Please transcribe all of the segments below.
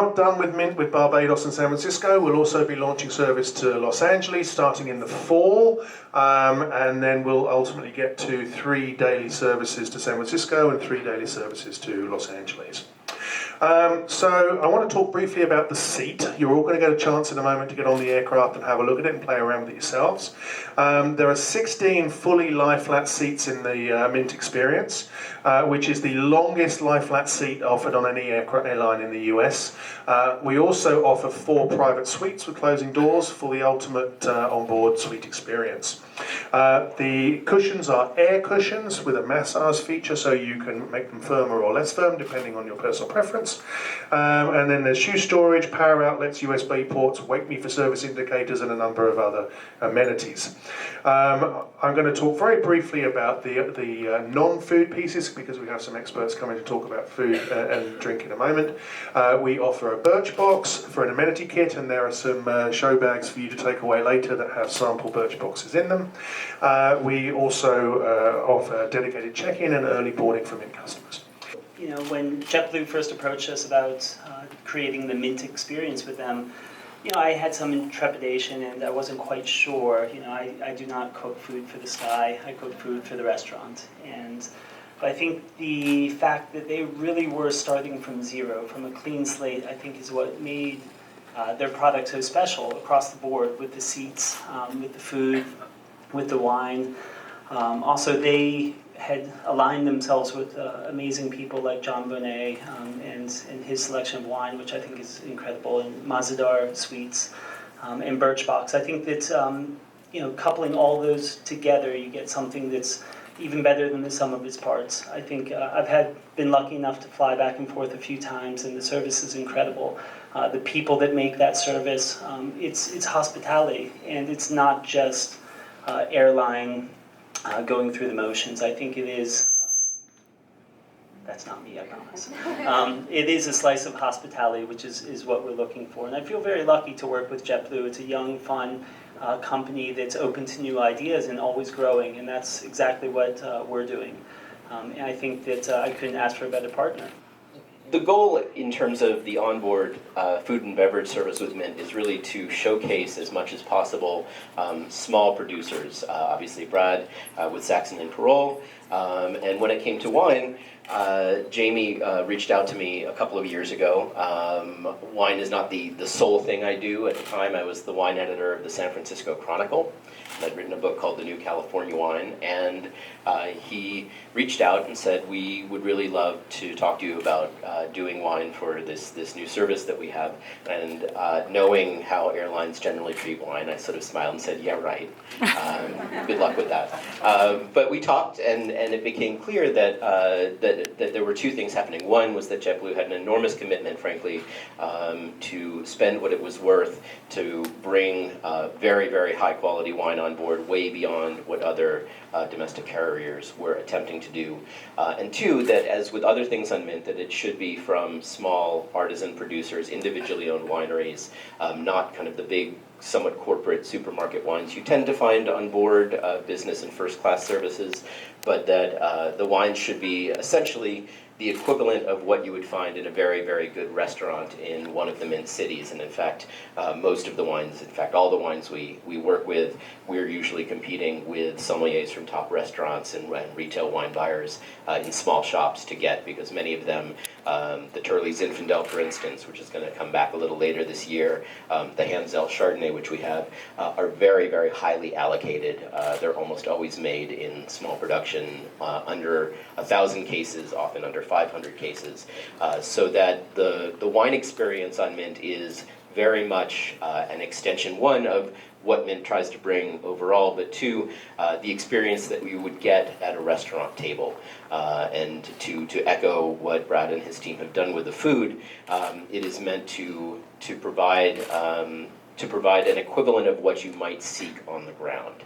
not done with Mint with Barbados and San Francisco. We'll also be launching service to Los Angeles starting in the fall, and then we'll ultimately get to 3 daily services to San Francisco and 3 daily services to Los Angeles. So I want to talk briefly about the seat. You're all going to get a chance in a moment to get on the aircraft and have a look at it and play around with it yourselves. There are 16 fully lie-flat seats in the Mint experience, which is the longest lie-flat seat offered on any airline in the US. We also offer 4 private suites with closing doors for the ultimate onboard suite experience. The cushions are air cushions with a massage feature, so you can make them firmer or less firm depending on your personal preference. And then there's shoe storage, power outlets, USB ports, wake me for service indicators, and a number of other amenities. I'm going to talk very briefly about the non-food pieces because we have some experts coming to talk about food and drink in a moment. We offer a birch box for an amenity kit, and there are some show bags for you to take away later that have sample birch boxes in them. We also offer dedicated check-in and early boarding for Mint customers. You know, when Jetblue first approached us about creating the Mint experience with them, you know, I had some trepidation and I wasn't quite sure. You know, I do not cook food for the sky, I cook food for the restaurant. But I think the fact that they really were starting from zero, from a clean slate, I think is what made their product so special across the board with the seats, with the food, with the wine. Also, they had aligned themselves with amazing people like John Bonet and his selection of wine, which I think is incredible, and Mazadar Sweets and Birchbox. I think that you know, coupling all those together, you get something that's even better than the sum of its parts. I think I've been lucky enough to fly back and forth a few times, and the service is incredible. The people that make that service, it's hospitality, and it's not just airline going through the motions. I think it is, that's not me, I promise. It is a slice of hospitality, which is what we're looking for. And I feel very lucky to work with Jetblue. It's a young, fun company that's open to new ideas and always growing, and that's exactly what we're doing. And I think that I couldn't ask for a better partner. The goal in terms of the onboard food and beverage service with Mint is really to showcase as much as possible small producers. Obviously Brad with Saxon and Parole. And when it came to wine, Jamie reached out to me a couple of years ago. Wine is not the sole thing I do. At the time I was the wine editor of the San Francisco Chronicle. I'd written a book called The New California Wine, and he reached out and said, we would really love to talk to you about doing wine for this new service that we have. And knowing how airlines generally treat wine, I sort of smiled and said, yeah, right. Good luck with that. But we talked, and it became clear that there were 2 things happening. One was that JetBlue had an enormous commitment, frankly, to spend what it was worth to bring very, very high quality wine on board, way beyond what other domestic carriers were attempting to do. And 2, that as with other things on Mint, that it should be from small artisan producers, individually owned wineries, not kind of the big, somewhat corporate supermarket wines you tend to find on board business and first class services, but that the wines should be essentially the equivalent of what you would find in a very, very good restaurant in one of the Mint cities. And in fact, most of the wines, in fact, all the wines we work with, we're usually competing with sommeliers from top restaurants and retail wine buyers in small shops to get, because many of them, the Turley Zinfandel, for instance, which is going to come back a little later this year, the Ansel Chardonnay, which we have, are very, very highly allocated. They're almost always made in small production, under 1,000 cases, often under 500 cases, so that the wine experience on Mint is very much an extension, 1, of what Mint tries to bring overall, but 2, the experience that we would get at a restaurant table. And to echo what Brad and his team have done with the food, it is meant to provide an equivalent of what you might seek on the ground.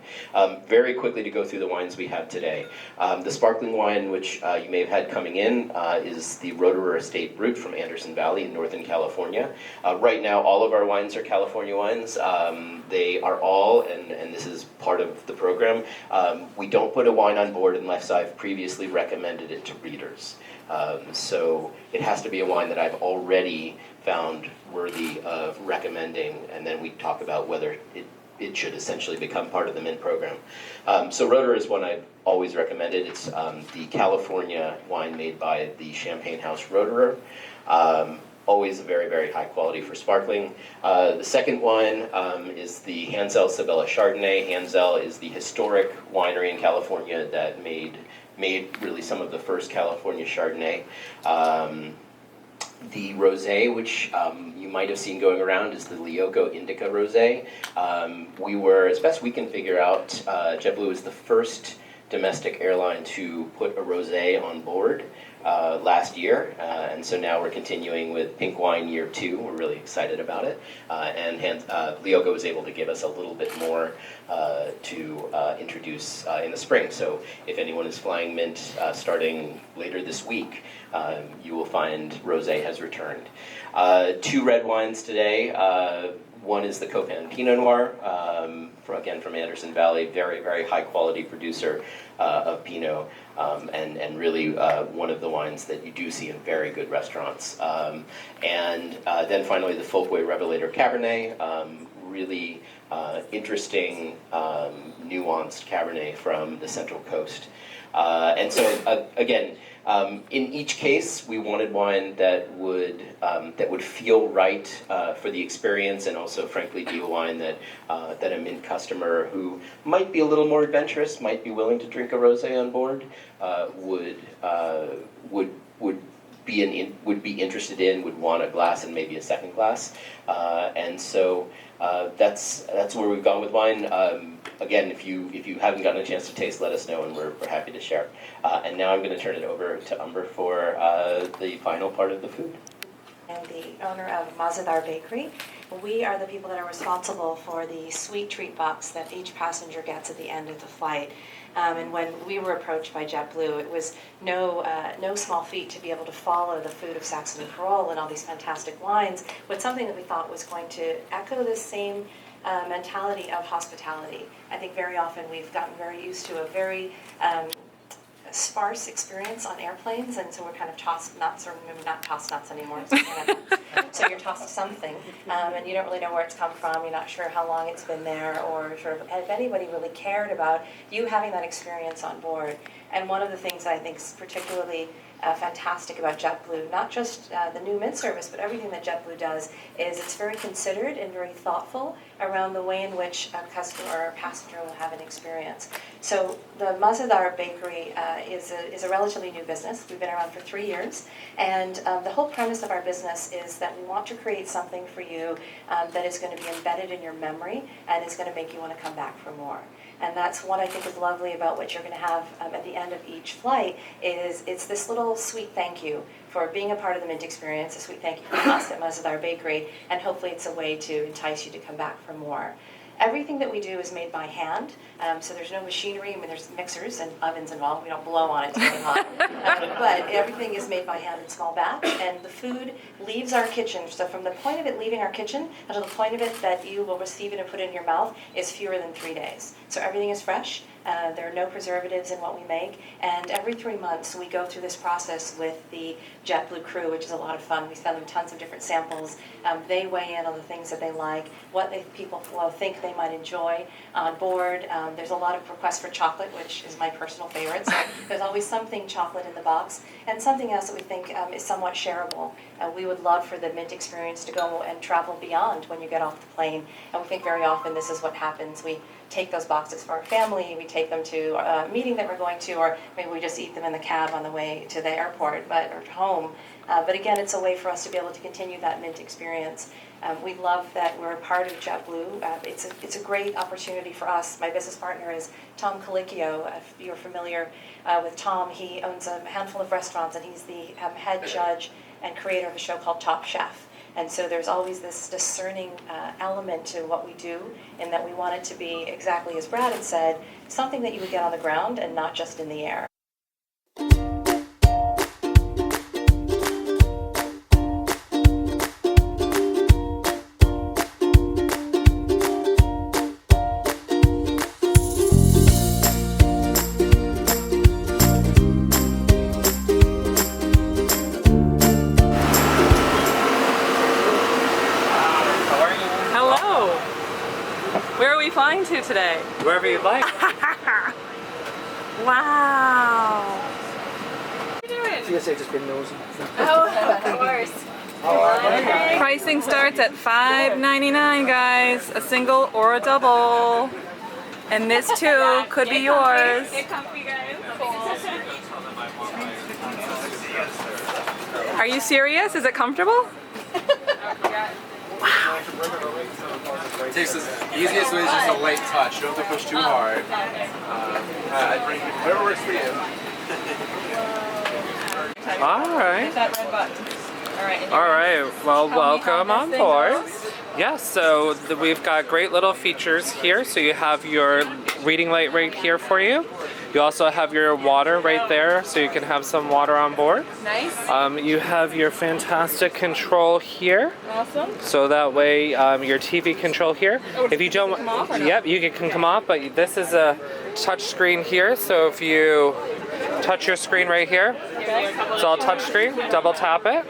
Very quickly to go through the wines we have today. The sparkling wine, which you may have had coming in, is the Roederer Estate Brut from Anderson Valley in Northern California. Right now, all of our wines are California wines. They are all, and this is part of the program, we don't put a wine on board unless I've previously recommended it to readers. So it has to be a wine that I've already found worthy of recommending, and then we talk about whether it should essentially become part of the Mint program. So Roederer is one I've always recommended. It's the California wine made by the Champagne House Roederer. Always very, very high quality for sparkling. The second wine is the Ansel Sabella Chardonnay. Ansel is the historic winery in California that made really some of the first California Chardonnay. The rosé, which you might have seen going around, is the Lioco Indica rosé. We were, as best we can figure out, JetBlue is the first domestic airline to put a rosé on board last year, and so now we're continuing with Pink Wine Year 2. We're really excited about it, and Lioco was able to give us a little bit more to introduce in the spring. So if anyone is flying Mint starting later this week, you will find rosé has returned. 2 red wines today. One is the Copan Pinot Noir, again from Anderson Valley, very, very high quality producer of Pinot, and really one of the wines that you do see in very good restaurants. And then finally the Folkway Revelator Cabernet, really interesting, nuanced Cabernet from the Central Coast. And so again, in each case, we wanted wine that would feel right for the experience, and also, frankly, be a wine that a Mint customer who might be a little more adventurous, might be willing to drink a rosé on board, would be interested in, would want a glass and maybe a second glass, and so that's where we've gone with wine. Again, if you haven't gotten a chance to taste, let us know, and we're happy to share. And now I'm going to turn it over to Umber for the final part of the food. And the owner of Mazadar Bakery. We are the people that are responsible for the sweet treat box that each passenger gets at the end of the flight. And when we were approached by JetBlue, it was no small feat to be able to follow the food of Saxony Parole and all these fantastic wines with something that we thought was going to echo the same mentality of hospitality. I think very often we've gotten very used to a very sparse experience on airplanes, and so we're kind of tossed nuts, or maybe not tossed nuts anymore. So you're tossed something, and you don't really know where it's come from. You're not sure how long it's been there, or sort of if anybody really cared about you having that experience on board. And one of the things I think is particularly fantastic about JetBlue, not just the new Mint service, but everything that JetBlue does, is it's very considered and very thoughtful around the way in which a customer or a passenger will have an experience. So the Mazadar Bakery is a relatively new business. We've been around for 3 years, and the whole premise of our business is that we want to create something for you that is going to be embedded in your memory and is going to make you want to come back for more. And that's what I think is lovely about what you're going to have at the end of each flight, is it's this little sweet thank you for being a part of the Mint experience, a sweet thank you from us at Mazadar Bakery, and hopefully it's a way to entice you to come back for more. Everything that we do is made by hand, so there's no machinery. I mean, there's mixers and ovens involved. We don't blow on it to get it hot. But everything is made by hand in small batch, and the food leaves our kitchen. So from the point of it leaving our kitchen until the point of it that you will receive it and put it in your mouth is fewer than 3 days. So everything is fresh. There are no preservatives in what we make, and every 3 months we go through this process with the JetBlue crew, which is a lot of fun. We send them tons of different samples. They weigh in on the things that they like, what people think they might enjoy on board. There's a lot of requests for chocolate, which is my personal favorite, so there's always something chocolate in the box, and something else that we think is somewhat shareable. We would love for the Mint experience to go and travel beyond when you get off the plane, and we think very often this is what happens. We take those boxes for our family, we take them to a meeting that we're going to, or maybe we just eat them in the cab on the way to the airport or home. But again, it's a way for us to be able to continue that Mint experience. We love that we're a part of JetBlue. It's a great opportunity for us. My business partner is Tom Colicchio. If you're familiar with Tom, he owns a handful of restaurants, and he's the head judge and creator of a show called Top Chef. And so there's always this discerning element to what we do, in that we want it to be, exactly as Brad had said, something that you would get on the ground and not just in the air. today? Wherever you'd like. Wow. TSA just been nosy. Oh, of course. Pricing starts at $5.99, guys. A single or a double. And this too could be yours. Get comfy, guys. Are you serious? Is it comfortable? The easiest way is just a light touch. You don't have to push too hard. Whatever works for you. All right. That red button. All right. Well, welcome on board. Yes, so we've got great little features here. So you have your reading light right here for you. You also have your water right there, so you can have some water on board. Nice. You have your fantastic control here. Awesome. So that way, your TV control here. If you don't, come off or not? yep, you can come off. But this is a touch screen here. So if you touch your screen right here, it's all touch screen. Double tap it.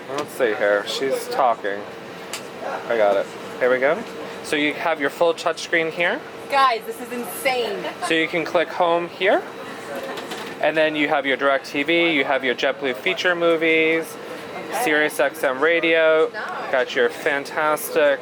Let's see here. She's talking. I got it. Here we go. So you have your full touch screen here. Guys, this is insane. So you can click home here. And then you have your direct TV, you have your JetBlue feature movies, Sirius XM radio, got your fantastic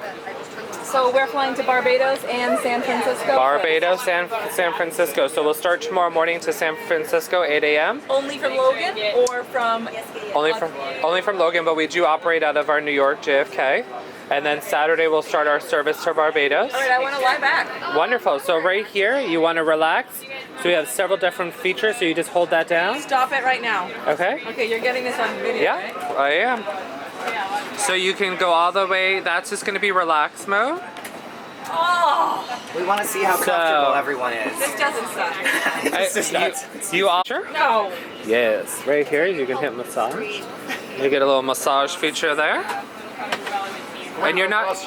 So we're flying to Barbados and San Francisco. Barbados and San Francisco. So we'll start tomorrow morning to San Francisco, 8 a.m. Only from Logan or from... Only from Logan, but we do operate out of our New York JFK. And then Saturday we'll start our service to Barbados. All right, I want to lie back. Wonderful. So right here, you want to relax. So we have several different features, so you just hold that down. Stop it right now. Okay? Okay, you're getting this on video, Yeah, right? I am. So you can go all the way, that's just going to be relax mode. Oh, We want to see how comfortable everyone is. this doesn't suck. It's just nuts. You all sure? No. Yes. Right here, you can hit massage. You get a little massage feature there. And you're not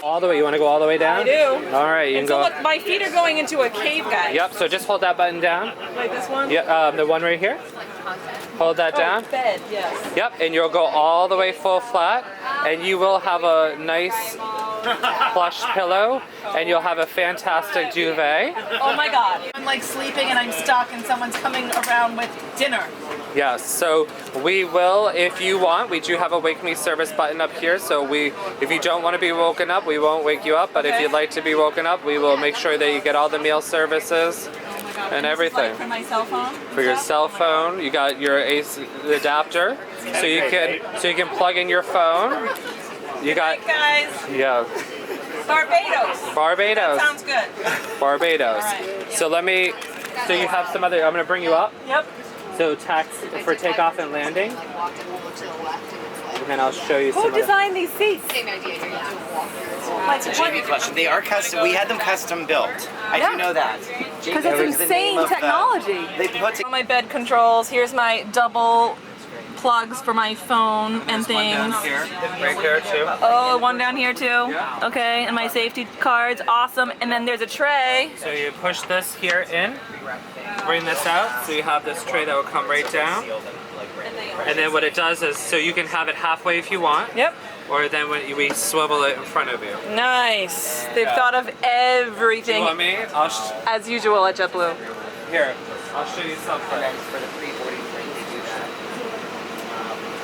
all the way. You want to go all the way down? I do. All right, you can And so go. look, my feet are going into a cave, guys. Yep. So just hold that button down. Like this one? Yeah. The one right here. Hold that down. Oh, bed, yes. Yep. And you'll go all the way full flat, and you will have a nice plush pillow, and you'll have a fantastic duvet. Oh my God. I'm like sleeping and I'm stuck and someone's coming around with dinner. Yes, so we will, if you want, we do have a wake me service button up here. So if you don't want to be woken up, we won't wake you up. But if Okay. you'd like to be woken up, we will make sure that you get all the meal services and everything. Like for my cell phone? For your cell phone, you got your AC adapter, so you can plug in your phone. You got Guys, yeah, Barbados. Barbados, Sounds good. Barbados. All right. So so you have some other. I'm gonna bring you up. Yep. So tax for takeoff and landing, and then I'll show you some. Who other- designed these seats? It's a Jamie question. They are custom. We had them custom built. I do know that. Because it's insane technology. They put All my bed controls. Here's my double plugs for my phone and things. Right there too. Oh, one down here too. Okay, and my safety cards. Awesome. And then there's a tray. So you push this here in, bring this out, so you have this tray that will come right down. And then what it does is, so you can have it halfway if you want, Yep. or then when we swivel it in front of you. Nice. They've Yeah. thought of You everything want me? as usual at JetBlue. Here, I'll show you something.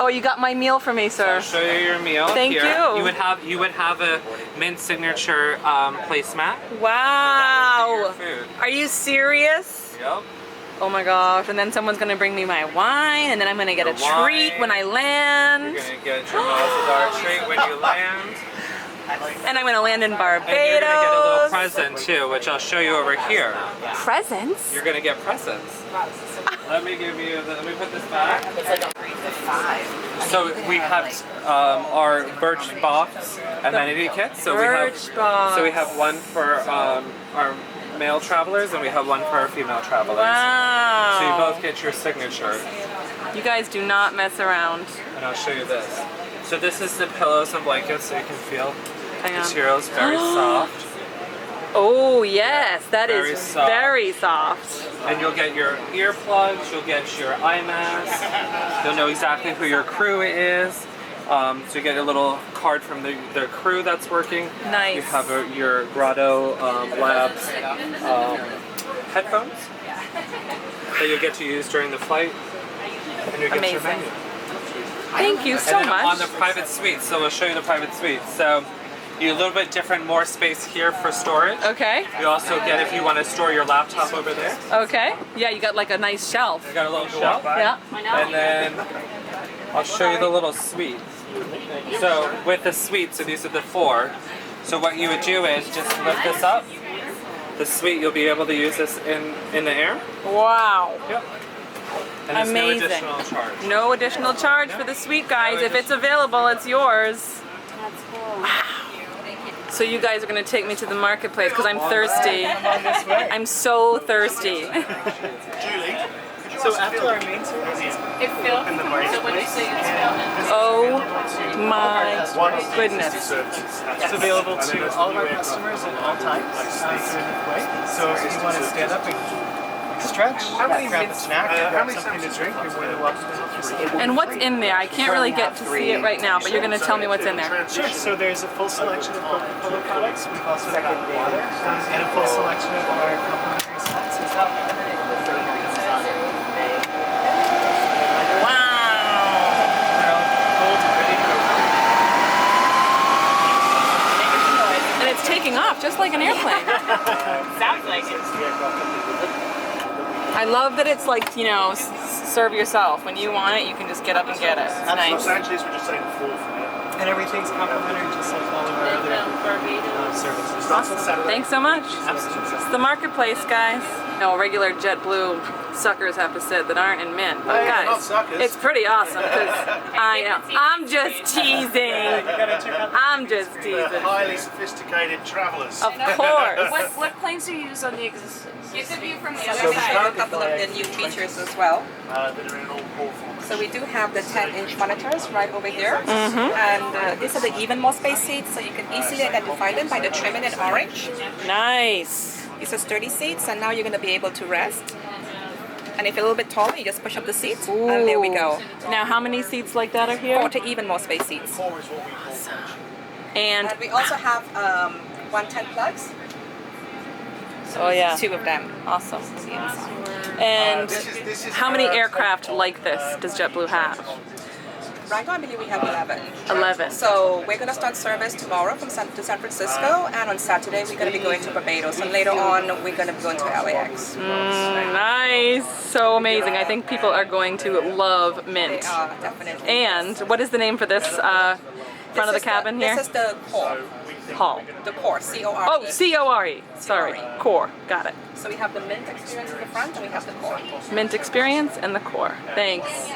Oh, you got my meal for me, sir. I'll show you your meal. Thank here. you. You would have a Mint signature placemat. Wow. For your food. Are you serious? Yep. Oh my gosh. And then someone's gonna bring me my wine, and then I'm gonna get a Your wine. treat when I land. You're gonna get your Mazadar treat when you land. And I'm gonna land in Barbados. And you're gonna get a little present too, which I'll show you over here. Presents? You're gonna get presents. Let me put this back. So we have our birch box amenity kit. So Birch box. So we have one for our male travelers and we have one for our female travelers. Wow. So you both get your signature. You guys do not mess around. And I'll show you this. So this is the pillows and blankets, so you can feel Hang on. materials very soft. Oh yes, that Very is soft. very soft. And you'll get your earplugs, you'll get your eye mask, you'll know exactly who your crew is, So you get a little card from the crew that's working. Nice. You have your Grotto Labs headphones that you get to use during the flight. And you get your Amazing. menu. Thank you so And then on much. the private suite, so we'll show you the private suite. So you a little bit different, more space here for storage. Okay. You also get, if you want to store your laptop over there, Okay. Yeah, you got like a nice shelf. you got a little shelf. Yeah. And then I'll show you the little suite. So with the suite, so these are the 4. So what you would do is just lift this up. The suite, you'll be able to use this in the air. Wow. Yep. And there's Amazing. no additional charge. No additional charge for the suite, guys. If it's available, it's yours. So you guys are going to take me to the marketplace because I'm thirsty. I'm so thirsty. So after our main service, It feels. in the marketplace, Oh my goodness. it's available to all of our customers at all times during the flight. So if you want to stand up and stretch, grab a snack, grab something to drink, you're more than welcome to. And what's in there? I can't really get to see it right now, but you're going to tell me what's in there. Sure. So there's a full selection of Coca-Cola products. We've also got water and a full selection of our complimentary snacks as well. And it's taking off just like an airplane. Sounds like it. I love that it's like, you know, serve yourself. When you want it, you can just get up and get it. It's nice. Los Angeles, we're just saying 4 for now. And everything's complimentary, just like all of our other services. Awesome. Thanks so much. Absolutely. It's the marketplace, guys. No, regular JetBlue suckers have to sit that aren't in Mint. But Hey, guys, not suckers. it's pretty awesome because I know. I'm just teasing. I'm just teasing. Highly sophisticated travellers. Of course. What planes do you use on the existence? Get the view from the So other we side. currently A couple of the new features as well. that are in all 4 formats. So we do have the 10-inch monitors right over here. And these are the even more space seats, so you can easily identify them by the trimming in orange. Nice. These are sturdy seats, and now you're going to be able to rest. And if you're a little bit taller, you just push up the seat, and there we go. Now, how many seats like that are here? 40 even more space seats. And And we also have 110 plugs. oh yeah, 2 of them. awesome. See inside. And This is how many aircraft like this does JetBlue have? Right now, I believe we have 11. 11. So we're going to start service tomorrow from San Francisco, and on Saturday we're going to be going to Barbados, and later on we're going to be going to LAX. Nice. So amazing. I think people are going to love Mint. They are, definitely. And what is the name for this front of the cabin here? This is the core. Hall. The core, C-O-R-E. Oh, C-O-R-E. Sorry. C-O-R-E. Core. Got it. So we have the Mint experience in the front, and we have the core. Mint experience and the core. Thanks.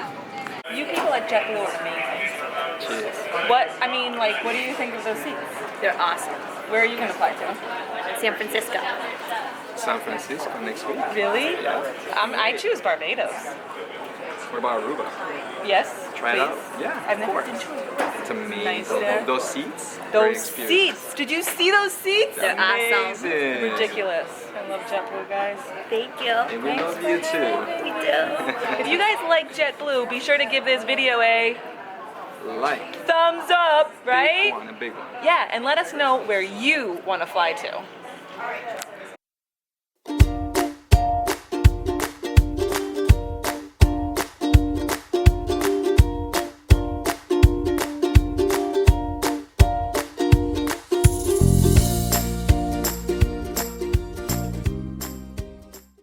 You people at JetBlue are amazing. What, I mean, like, what do you think of those seats? They're awesome. Where are you going to fly to? San Francisco. San Francisco next week. Really? I choose Barbados. What about Aruba? Yes, Try it please. out. Yeah, I've of never course. been to Aruba. It's amazing. Nice there. Those seats. great Those experience. seats! Did you see those seats? They're awesome. Amazing. Ridiculous. I love JetBlue, guys. Thank you. And we love you too. We do. If you guys like JetBlue, be sure to give this video a Like. thumbs up, right? Big one, a big one. Yeah, and let us know where you want to fly to.